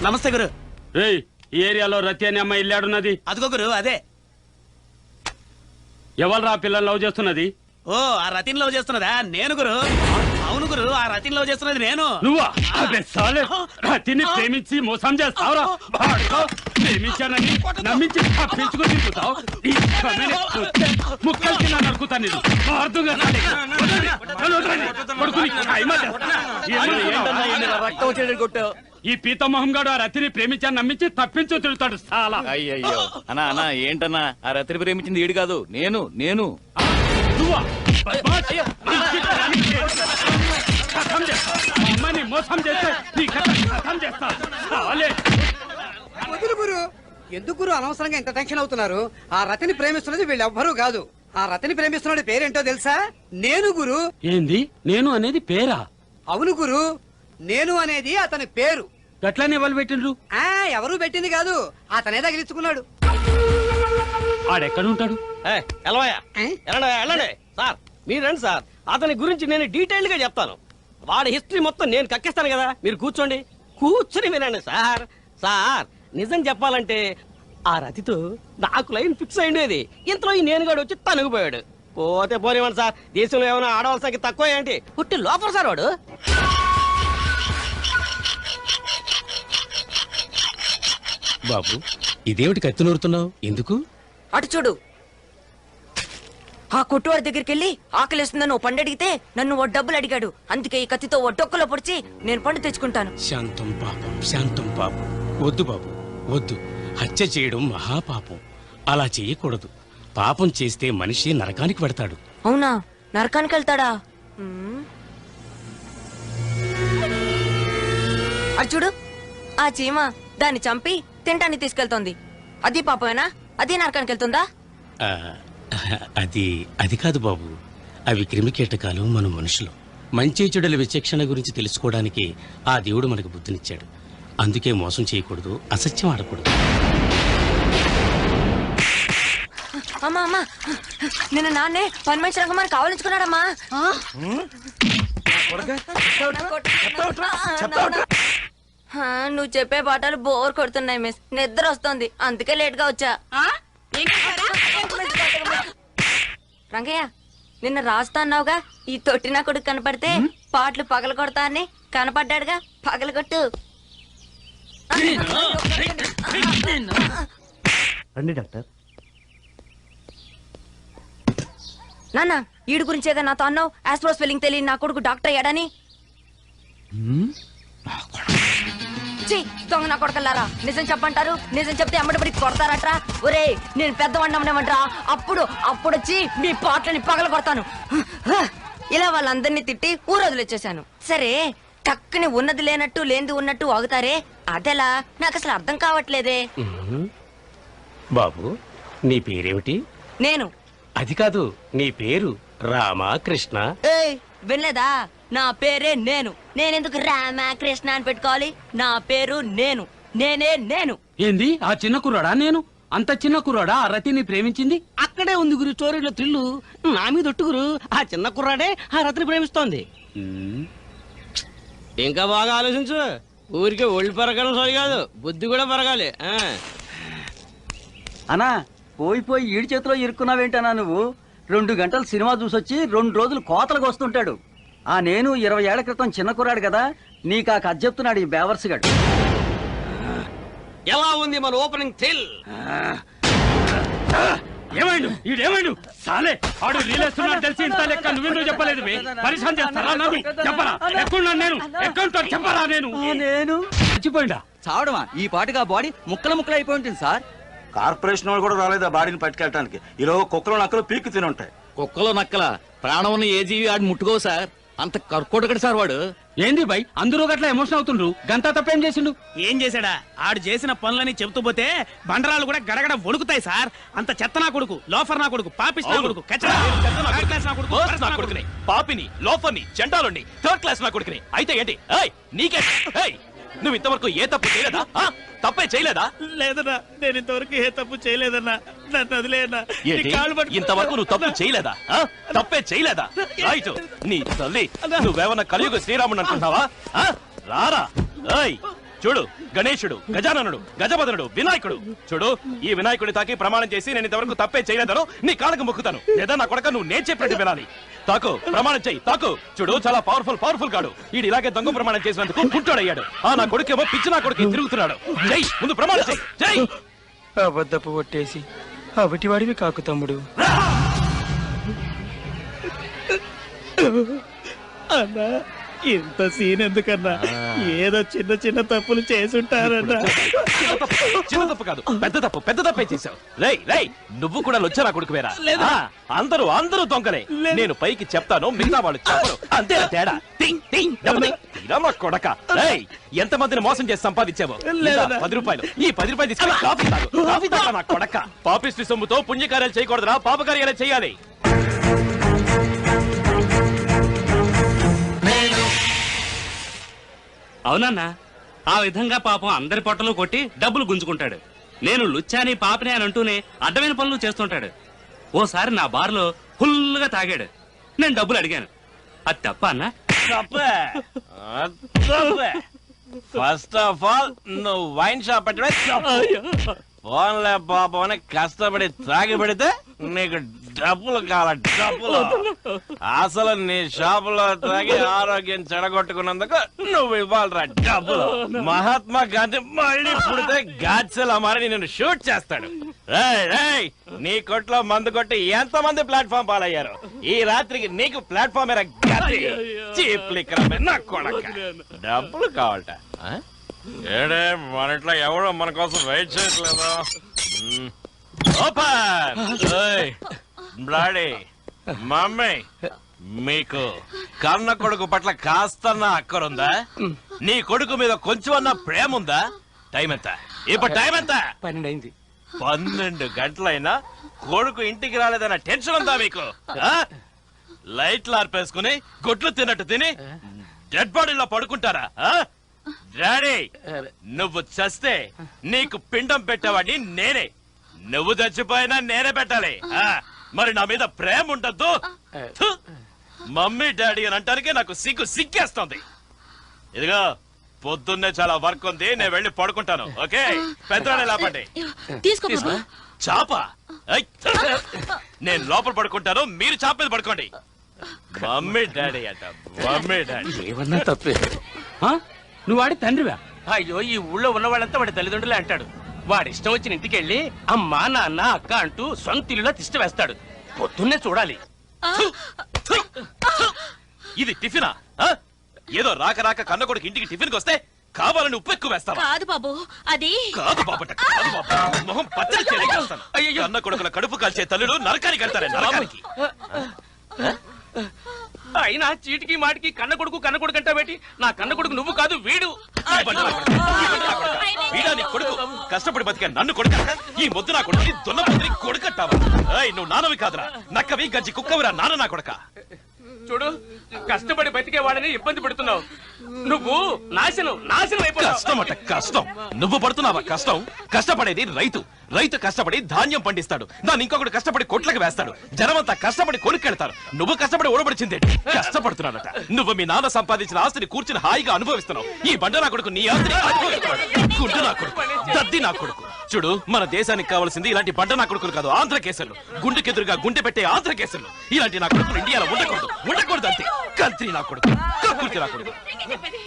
నమస్తే గురు. ఈ ఏరియాలో రతి అనే అమ్మాయి ఇల్లాడున్నది. అదిగో గురు, అదే. ఎవరు ఆ పిల్లలు లవ్ చేస్తున్నది? ఓ, ఆ రతిని లవ్ చేస్తున్నదా? నేను గురు. అవును గురు, ఆ రతిని లవ్ చేస్తున్నది నేను. నువ్వా? రతిని ప్రేమించి మోసం చేస్తావురా? ప్రేమించానని నమ్మించి తప్పించుకుని తిరుగుతావు. ముక్కలు తిన్నా నరుకుతా నేను. ఈ పీత మొహంగాడు ఆ రతిని ప్రేమించాను నమ్మించి తప్పించు తిరుగుతాడు. చాలా అయ్యయ్యో అన్నా అన్నా ఏంటన్నా ఆ రతిని ప్రేమించింది ఈడు కాదు నేను. అమ్మని మోసం చేస్తే వదులు గురు. ఎందుకు గురు అనవసరంగా ఇంత టెన్షన్ అవుతున్నారు? ఆ రతిని ప్రేమిస్తున్నది వీళ్ళెవ్వరూ కాదు. ఆ రతిని ప్రేమిస్తున్నది పేరేంటో తెలుసా? నేను గురు. ఏంది నేను అనేది పేరా? అవును గురు, నేను అనేది అతని పేరు. గట్లనే వాళ్ళు పెట్టిండ్రు. ఎవరు పెట్టింది కాదు, అతనే తగిలించుకున్నాడు. ఆడెక్కడ ఉంటాడు? వెళ్ళండి సార్, మీరు రండి సార్. అతని గురించి నేను డీటెయిల్డ్ గా చెప్తాను. వాడి హిస్టరీ మొత్తం నేను కక్కిస్తాను కదా, మీరు కూర్చోండి. కూర్చుని వినండి సార్. సార్, నిజం చెప్పాలంటే ఆ రతితో నాకు లైన్ ఫిక్స్ అయ్యేది. ఇంతలో ఈ నేనుగాడు వచ్చి తనుగుపోయాడు. పోతే పోనివ్వండి సార్, దేశంలో ఏమైనా ఆడవాళ్ళ సంఖ్య తక్కువ ఏంటి? పుట్టి లోపల సార్ వాడు. బాబు, ఇదేమిటి కత్తి నూరుతున్నావు? ఎందుకు? అటు చూడు. ఆ కొట్టువాడి దగ్గరికి వెళ్ళి ఆకలిస్తుందని ఓ పండు అడిగితే నన్ను ఓ డబ్బులు అడిగాడు. అందుకే ఈ కత్తితో ఓ డొక్కలో పొడిచి నేను పండు తెచ్చుకుంటాను. శాంతం పాపం, శాంతం పాపం. వద్దు బాబు, వద్దు. హత్య చేయడం మహాపాపం. అలా చేయకూడదు. పాపం చేస్తే మనిషి నరకానికి పెడతాడు. అవునా? నరకానికి వెళ్తాడా? అటు చూడు, ఆ చీమ దాన్ని చంపి తింటాన్ని తీసుకెళ్తోంది. అది పాపమేనా? అది నరకానికి వెళ్తుందా? అది కాదు బాబు. అవి క్రిమికీటకాలు, మన మనుషులు. మంచి చెడుల విచక్షణ గురించి తెలుసుకోవడానికి ఆ దేవుడు మనకు బుద్ధినిచ్చాడు. అందుకే మోసం చేయకూడదు, అసత్యం ఆడకూడదు. అమ్మా అమ్మా, నిన్న నాన్నే పని మనిషి రంగమని కావాలించుకున్నాడమ్మా. నువ్వు చెప్పే పాటలు బోర్ కొడుతున్నాయి మిస్. నిద్ర వస్తుంది, అందుకే లేట్ గా వచ్చా. రంగయ్య, నిన్న రాస్తా అన్నావుగా, ఈ తొట్టినా కొడుకు కనపడితే పాటలు పగల కొడతా అని. కనపడ్డాడుగా, పగల కొట్టు. రండి డాక్టర్. నాన్న, ఈడు గురించేగా నాతో అన్నావు ఆస్ట్రో స్పెల్లింగ్ తెలియని నా కొడుకు డాక్టర్ అయ్యాడని. దొంగ నా కొడకల్లారా, నిజం చెప్పంటారు. నిజం చెప్తే అమ్మడిపడి కొడతారట్రా. ఒరే, నేను పెద్దవాడినమ్మనేమంటరా. అప్పుడు వచ్చి మీ పాటలని పగల కొడతాను. ఇలా వాళ్ళందరినీ తిట్టి ఊరొదిలేచ్చేశాను. సరే, టక్కుని ఉన్నది లేనట్టు లేనిది ఉన్నట్టు ఆగుతారే, అదెలా? నాకు అసలు అర్థం కావట్లేదే. బాబు, నీ పేరేమిటి? నేను. అది కాదు, నీ పేరు రామకృష్ణ. వినలేదా? నా పేరే నేను. నేనెందుకు రామకృష్ణ అని పెట్టుకోవాలి? నా పేరు నేను. నేనే నేను. ఏంది ఆ చిన్న కుర్రాడా? నేను అంత చిన్న కుర్రాడా ఆ రతిని ప్రేమించింది? అక్కడే ఉంది గురు స్టోరీలో థ్రిల్లు. నా మీద ఒట్టు గురు, ఆ చిన్న కుర్రాడే ఆ రతిని ప్రేమిస్తోంది. ఇంకా బాగా ఆలోచించు. ఊరికే ఒళ్ళు పెరగడం సరి కాదు, బుద్ధి కూడా పెరగాలి. అన్నా, పోయి ఈడి చేతిలో ఇరుక్కున్నావేంటన్నా నువ్వు? 2 గంటలు సినిమా చూసొచ్చి 2 రోజులు కోతలకు వస్తుంటాడు. నేను 20 ఏళ్ల క్రితం చిన్న కుర్రాడు కదా, నీకు ఆ కథ చెప్తున్నాడు ఈ బేవర్స్ గాడు. ఎలా ఉంది మన ఓపెనింగ్ థ్రిల్? ఏమైండు సాలే, ఆడు రీలేస్తున్నాడు తెలిసి ఇంత లెక్క నువ్వెందుకు చెప్పలేదు? పరిశాన్ చేస్తారా? చెప్పరా? ఎక్కడ చెప్పరా? నేను చచ్చిపోయిందా? చావడమా? ఈ పాటుగా బాడీ ముక్కలు అయిపోయి ఉంటుంది సార్. కార్పొరేషన్ వాళ్ళు కూడా రాలేదు ఆ బాడీని పట్టుకెళ్ళడానికి. ఈరోజు కుక్కలు నక్కలు పీక్కు తిని ఉంటాయి. కుక్కలో నక్కల ప్రాణం ఉన్న ఏ జీవి ఆడు ముట్టుకోవు సార్. అంత కర్కోటకడు సార్ వాడు. ఏంది బై, అందరూ గట్లా ఎమోషన్ అవుతుండ్రు? గంతా తప్పేం చేసిండు? ఏం చేశాడా? ఆడు చేసిన పనులని చెబుతూ పోతే బండరాలు కూడా గడగడ వణుకుతాయి సార్. అంత చెత్త నా కొడుకు, లోఫర్ నా కొడుకు, పాపిస్ట్ నా కొడుకు, పాపిని, లోఫర్ని, చెండాలుని, థర్డ్ క్లాస్ నా కొడుకుని. అయితే ఏంటి? నీకే నువ్వు ఇంతవరకు ఏ తప్పు చేయలేదా? తప్పే చేయలేదా? లేదన్నా, నేను ఇంతవరకు ఏ తప్పు చేయలేదన్నా. నన్ను వదిలేయన్నా. ఇంతవరకు నువ్వు తప్పు చేయలేదా? తప్పే చేయలేదా? రైట్. నీ తల్లి నువ్వేమన్నా కలియుగ శ్రీరాముడు అనుకుంటావా? రారా. చూడు, గణేశుడు, గజాననుడు, గజపదనుడు, వినాయకుడు. చూడు, ఈ వినాయకుడి తాకి ప్రమాణం చేసి నేను ఇంతవరకు తప్పే చేయలేదను నీ కాళ్ళకు మొక్కుతాను. లేదా నా కొడక నువ్వు నేను చెప్పినట్టు వినాలి. తాకు, ప్రమాణం చెయ్యి, తాకు. చూడు, చాలా పవర్ఫుల్ కాడు. ఈడు ఇలాగే దొంగ ప్రమాణం చేసినందుకు పుట్టాడయ్యాడు. నా కొడుకేమో పిచ్చి నా కొడుకు తిరుగుతున్నాడు. జై, ముందు ప్రమాణం చెయ్యి. జై. అబద్ధపు ఒట్టేసి అవిటివాడివి కాకు తమ్ముడు. అన్నా, ఇంత సీన్ ఎందుకన్నా? ఏదో చిన్న తప్పులు చేసుంటారన్నా. చిన్న తప్పు కాదు, పెద్ద తప్పే చేశావు. రేయ్, నువ్వు కూడా లొచ్చా నా కొడుకువేరా? అందరూ దొంగలే. నేను పైకి చెప్తాను, మిగతా వాళ్ళు చెప్పరు. అంతే తేడా. కొడక, ఎంతమందిని మోసం చేసి సంపాదించావు? 10 రూపాయలు. ఈ 10 రూపాయలు తీసుకుని కాఫీ తాగు నా కొడక. పాపిష్టి సొమ్ముతో పుణ్యకార్యాలు చేయకూడదురా, పాపకార్యాలే చేయాలి. అవునన్నా, ఆ విధంగా పాపం అందరి పొట్టలు కొట్టి డబ్బులు గుంజుకుంటాడు. నేను లుచ్చాని పాపని అని అంటూనే అడ్డమైన పనులు చేస్తుంటాడు. ఓసారి నా బార్లో ఫుల్గా తాగాడు. నేను డబ్బులు అడిగాను. అది తప్ప అన్నా? ఫస్ట్ ఆఫ్ ఆల్ నువ్వు వైన్ షాప్ పెట్టడమే ఫోన్లే పాపం అని కష్టపడి తాగి పెడితే నీకు డబ్బులు కావాలి. డబ్బులు అసలు నీ షాపులో తాగి ఆరోగ్యం చెడగొట్టుకున్నందుకు నువ్వు ఇవ్వాలరా డబ్బులు. మహాత్మా గాంధీ మళ్ళీ పుడితే గాడ్సెలా మారి నిన్ను షూట్ చేస్తాడు. నీ కొట్లో మందు కొట్టి ఎంతమంది ప్లాట్ఫామ్ పాలయ్యారు? ఈ రాత్రికి నీకు ప్లాట్ఫామ్ డబ్బులు కావాలట. ఏడే, మన ఇంట్లో ఎవడో మన కోసం వెయిట్ చేయట్లేదు. డాడీ, మమ్మీ, మీకు కన్న కొడుకు పట్ల కాస్తన్నా అక్కరుందా? నీ కొడుకు మీద కొంచెమన్నా ప్రేమ ఉందా? టైం ఎంత ఇప్పుడు? టైం ఎంత? 12 అయింది. 12 గంటలైనా కొడుకు ఇంటికి రాలేదన్న టెన్షన్ ఉందా మీకు? లైట్లు ఆర్పేసుకుని గుడ్లు తిన్నట్టు తిని డెడ్ బాడీలో పడుకుంటారా? డాడీ, నువ్వు చస్తే నీకు పిండం పెట్టేవాడిని నేనే. నువ్వు చచ్చిపోయినా నేనే పెట్టాలి. మరి నా మీద ప్రేమ ఉండద్దు? మమ్మీ డాడీ అని అంటానికే నాకు సిగ్గేస్తుంది. ఇదిగో, పొద్దున్నే చాలా వర్క్ ఉంది, నేను వెళ్ళి పడుకుంటాను. ఓకే, పెద్దరాడే లేపండి. చాప నేను లోపల పడుకుంటాను, మీరు చాప మీద పడుకోండి. మమ్మీ డాడీ అంట, మమ్మీ డాడీ. ఏమన్నా తప్పే. నువ్వు వాడి తండ్రివా? అయ్యో, ఈ ఊళ్ళో ఉన్న వాళ్ళంతా వాడి తల్లిదండ్రులే అంటాడు. వాడి ఇష్టం వచ్చిన ఇంటికి వెళ్ళి అమ్మా, నాన్న, అక్క అంటూ సొంత ఇల్లులో తిష్ట వేస్తాడు. పొద్దున్నే చూడాలి. ఇది టిఫినా? ఏదో రాక కన్న కొడుకు ఇంటికి టిఫిన్ వస్తే కావాలని ఉప్పు ఎక్కువ వేస్తావా? కాదు బాబు, అది కాదు బాబట, కాదు బాబు. మొహం పచ్చడి చేయలేస్తాను. కన్న కొడుకుల కడుపు కాల్చే తల్లులు నరకానికి వెళ్తారే, నరకానికి. అయినా చీటికి మాటికి కన్న కొడుకు అంటే పెట్టి, నా కన్న కొడుకు నువ్వు కాదు, వీడు. వీడా నీ కొడుకు? కష్టపడి బతికా నన్ను కొడుక? ఈ మొద్దు నా కొడుకు దున్నపోతుని కొడుకట్టావా? నువ్వు నానవి కాదురా, నక్కవి గజ్జి కుక్కవిరా నాన్న నా కొడక. చూడు, కష్టపడి బతికే వాడని ఇబ్బంది పెడుతున్నావు. నువ్వు నాశనం అయిపోతావు. కష్టం అట కష్టం. నువ్వు పడుతున్నావా కష్టం? కష్టపడేది రైతు కష్టపడి ధాన్యం పండిస్తాడు, దాన్ని ఇంకొకటి కష్టపడి కొట్లకు వేస్తాడు. జనమంతా కష్టపడి కొనుక్కెళ్తారు. నువ్వు కష్టపడి ఓడబడిచిందే. కష్టపడుతున్నాడట. నువ్వు మీ నాన్న సంపాదించిన ఆస్తిని కూర్చుని హాయిగా అనుభవిస్తున్నావు. ఈ బండ నా కొడుకు నీ ఆస్తిని అనుభవిస్తున్నాడు. గుండు నా కొడుకు, దద్ది నా కొడుకు. చూడు, మన దేశానికి కావాల్సింది ఇలాంటి బండ నా కొడుకులు కాదు, ఆంధ్ర కేసులు. గుండెకెదురుగా గుండె పెట్టే ఆంధ్ర కేసులు. ఇలాంటి నా కొడుకులు ఇండియాలో ఉండకూడదు అంతే. కంత్రి నా కొడుకు, కక్కుర్తి నా కొడుకు.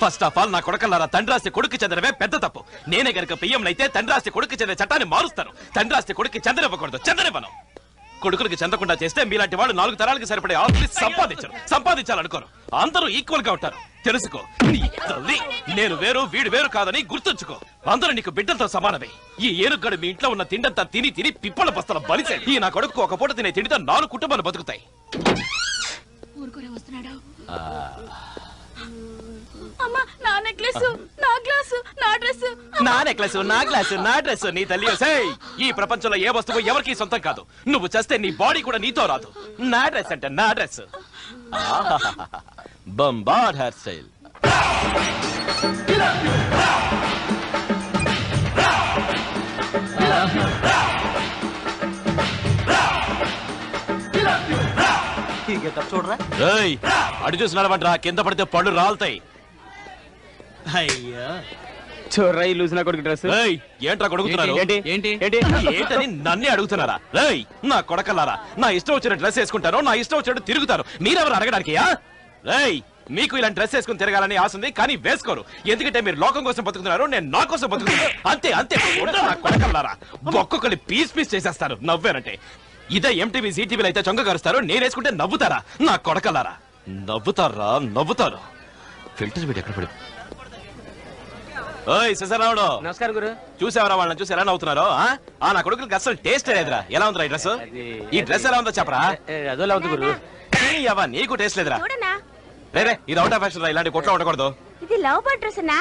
ఫస్ట్ ఆఫ్ ఆల్ నా కొడుకల్లారా, తండ్రాస్తి కొడుకు చెందడమే పెద్ద తప్పు. నేనే గనక పియ్యంనైతే తండ్రాస్తి కొడుకు చెందే చట్టాన్ని మారుస్తాను. తండ్రాస్తి కొడుకు చెందనివ్వకూడదు, చెందనివ్వను. కొడుకులకి చెందకుండా చేస్తే మీలాంటి వాళ్ళు 4 తరాలకి సరిపడే ఆస్తి సంపాదించాలనుకోరు. అందరూ ఈక్వల్ గా ఉంటారు. తెలుసుకో, నీ తల్లి నేను వేరు వీడు వేరు కాదని గుర్తుంచుకో. అందరూ నీకు బిడ్డలతో సమానమే. ఈ ఏనుగడు మీ ఇంట్లో ఉన్న తిండంతా తిని పిప్పల బస్తల బలిసే. ఈ నా కొడుకు ఒక పూట తినే తిండితో 4 కుటుంబాలు బతుకుతాయి. నా నెక్లెస్, నా గ్లాసు, నా డ్రెస్. నా నెక్లెస్, నా గ్లాసు, నా డ్రెస్. నీ తల్లి ఈ ప్రపంచంలో ఏ వస్తువు ఎవరికి సొంతం కాదు. నువ్వు చేస్తే నీ బాడీ కూడా నీతో రాదు. నా డ్రెస్ అంటే నా డ్రెస్. బంబార్ hair style. చూడరా, అడి చూసి నడవంట్రా, కింద పడితే పళ్ళు రాలుతాయి. అయ్యా, చోర్రాయి లూజ్ నా కొడుకు డ్రెస్ ఏయ్, ఏంట్రా కొడుకుతున్నారు ఏంటి? ఏంటి ఏంటని నన్నే అడుగుతున్నారా? రేయ్, నా కొడకల్లారా, నా ఇష్టం వచ్చిన డ్రెస్ వేసుకుంటాను, నా ఇష్టం వచ్చినట్టు తిరుగుతారు. మీరెవరు అడగడానికి? రేయ్, మీకు ఇలాంటి డ్రెస్ వేసుకుని తిరగాలని ఆశ ఉంది, కానీ వేసుకోరు. ఎందుకంటే మీరు లోకం కోసం బతుకుతున్నారు, నేను నా కోసం బతుకుతున్నాను. అంతే అంతే. ఉండరా నా కొడకల్లారా, ఒక్కొక్కరి పీస్ పీస్ చేసేస్తారు నవ్వారంటే. ఇదే ఎంటీవీ జీటీవీలు అయితే చొంగ కరుస్తారు, నేనేసుకుంటే నవ్వుతారా నా కొడకల్లారా? నవ్వుతారా? నవ్వుతారు. ఫిల్టర్ వీడు ఎక్కడ పడి? ఓయ్ శశరావుడు, నమస్కారం గురు. చూసావరా వాళ్ళని చూసి ఎలా నవ్వుతున్నారో? నా కొడుకులకి అసలు టేస్ట్ లేదురా. ఎలా ఉందిరా ఈ డ్రెస్? ఈ డ్రెస్ ఎలా ఉందో చెప్పరా? అదోలా ఉంది గురు. నీకు టేస్ట్ లేదురా. రే, ఇది అవుట్ ఆఫ్ ఫ్యాషన్ రా, ఇలాంటి కొట్లో ఉండకూడదు. ఇది లవ్ బర్డ్ డ్రెస్ అన్నా?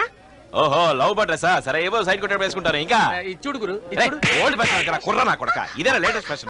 ఓహో, లవ్ బర్డ్ డ్రెస్సా? సరే, ఏవో సైడ్ కొట్టే వేసుకుంటారు. ఇంకా ఇచ్చుడు గురు. ఓల్డ్ ఫ్యాషన్ కుర్రా నా కొడక, ఇదేనా లేటెస్ట్ ఫ్యాషన్?